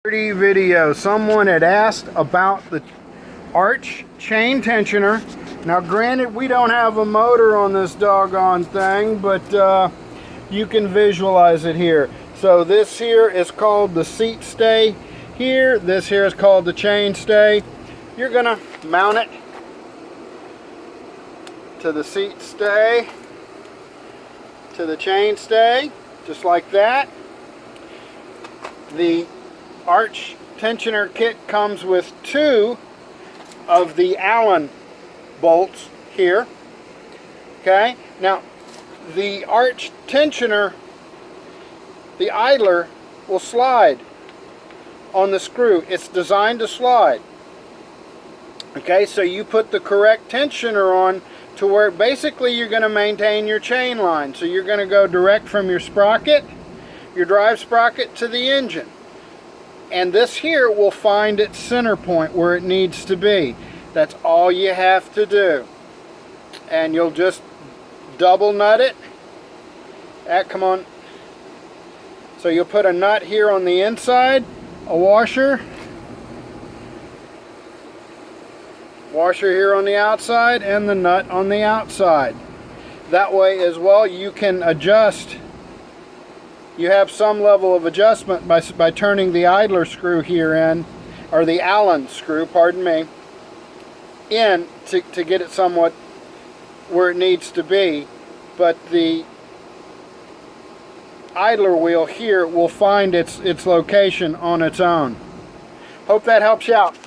Video. Someone had asked about the arch chain tensioner. Now granted, we don't have a motor on this doggone thing, but you can visualize it here. So this here is called the seat stay here. This here is called the chain stay. You're gonna mount it to the seat stay, to the chain stay, just like that. The arch tensioner kit comes with two of the Allen bolts here. Okay, now the arch tensioner, the idler will slide on the screw. It's designed to slide. Okay, so you put the correct tensioner on to where basically you're going to maintain your chain line. So you're going to go direct from your sprocket, your drive sprocket, to the engine. And this here will find its center point where it needs to be. That's all you have to do. And you'll just double nut it. Come on. So you'll put a nut here on the inside, a washer here on the outside, and the nut on the outside. That way as well you can adjust. You have some level of adjustment by turning the idler screw here in, or the Allen screw, pardon me, in to get it somewhat where it needs to be. But the idler wheel here will find its location on its own. Hope that helps you out.